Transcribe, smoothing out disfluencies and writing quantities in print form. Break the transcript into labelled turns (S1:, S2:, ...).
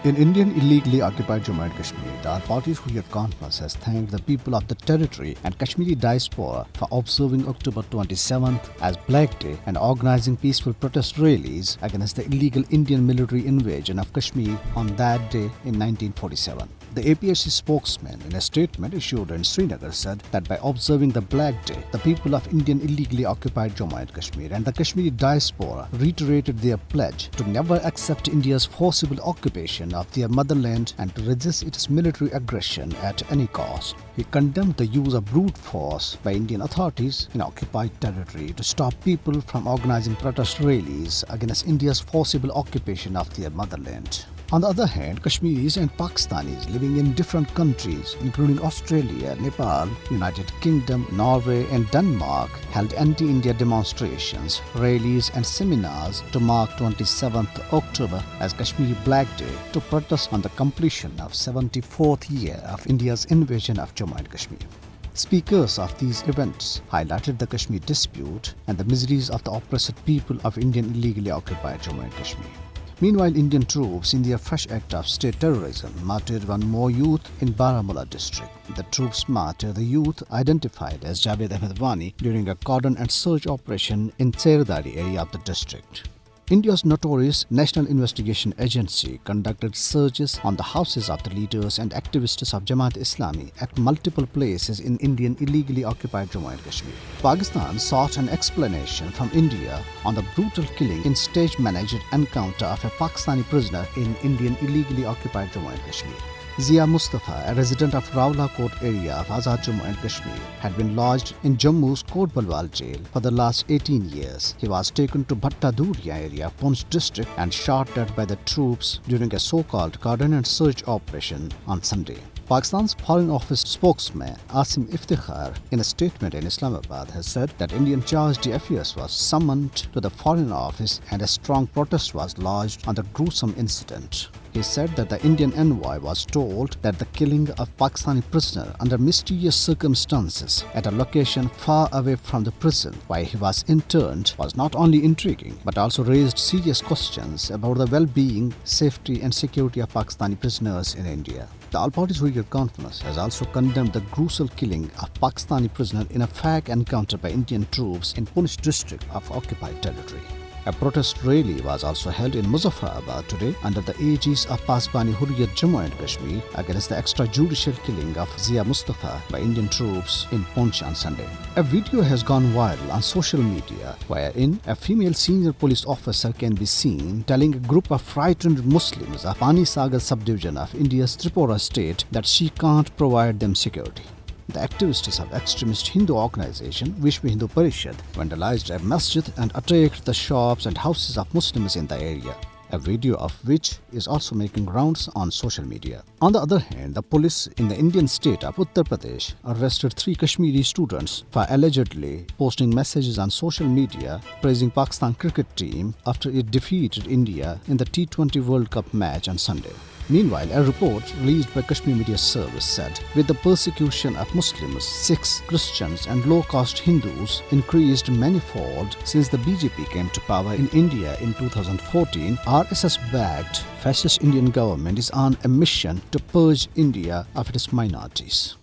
S1: In Indian illegally occupied Jammu and Kashmir, the All Parties Hurriyat Conference has thanked the people of the territory and Kashmiri diaspora for observing October 27th as Black Day and organizing peaceful protest rallies against the illegal Indian military invasion of Kashmir on that day in 1947. The APHC spokesman, in a statement issued in Srinagar, said that by observing the Black Day, the people of Indian illegally occupied Jammu and Kashmir and the Kashmiri diaspora reiterated their pledge to never accept India's forcible occupation of their motherland and to resist its military aggression at any cost. He condemned the use of brute force by Indian authorities in occupied territory to stop people from organizing protest rallies against India's forcible occupation of their motherland. On the other hand, Kashmiris and Pakistanis living in different countries, including Australia, Nepal, United Kingdom, Norway, and Denmark, held anti-India demonstrations, rallies, and seminars to mark 27th October as Kashmiri Black Day to protest on the completion of 74th year of India's invasion of Jammu and Kashmir. Speakers of these events highlighted the Kashmir dispute and the miseries of the oppressed people of Indian illegally occupied Jammu and Kashmir. Meanwhile, Indian troops, in their fresh act of state terrorism, martyred one more youth in Baramulla district. The troops martyred the youth identified as Javed Ahmed Wani during a cordon and search operation in Tserdari area of the district. India's notorious National Investigation Agency conducted searches on the houses of the leaders and activists of Jamaat Islami at multiple places in Indian illegally occupied Jammu and Kashmir. Pakistan sought an explanation from India on the brutal killing in stage-managed encounter of a Pakistani prisoner in Indian illegally occupied Jammu and Kashmir. Zia Mustafa, a resident of Rawalakot area of Azad Jammu and Kashmir, had been lodged in Jammu's Kot Balwal jail for the last 18 years. He was taken to Bhatta Durya area, Poonch district, and shot dead by the troops during a so-called cordon and search operation on Sunday. Pakistan's Foreign Office spokesman Asim Iftikhar, in a statement in Islamabad, has said that Indian charge d'affaires was summoned to the Foreign Office and a strong protest was lodged on the gruesome incident. He said that the Indian envoy was told that the killing of Pakistani prisoner under mysterious circumstances at a location far away from the prison where he was interned was not only intriguing but also raised serious questions about the well-being, safety and security of Pakistani prisoners in India. The All Parties Hurriyat Conference has also condemned the gruesome killing of Pakistani prisoner in a fag encounter by Indian troops in Poonch district of occupied territory. A protest rally was also held in Muzaffarabad today under the aegis of Pasbani Hurriyat Jammu and Kashmir against the extrajudicial killing of Zia Mustafa by Indian troops in Poonch on Sunday. A video has gone viral on social media wherein a female senior police officer can be seen telling a group of frightened Muslims of Pani Sagar subdivision of India's Tripura state that she can't provide them security. The activists of extremist Hindu organization Vishwa Hindu Parishad vandalized a masjid and attacked the shops and houses of Muslims in the area, a video of which is also making rounds on social media. On the other hand, the police in the Indian state of Uttar Pradesh arrested 3 Kashmiri students for allegedly posting messages on social media praising Pakistan cricket team after it defeated India in the T20 World Cup match on Sunday. Meanwhile, a report released by Kashmir Media Service said, with the persecution of Muslims, Sikhs, Christians and low-caste Hindus increased manifold since the BJP came to power in India in 2014, RSS-backed fascist Indian government is on a mission to purge India of its minorities.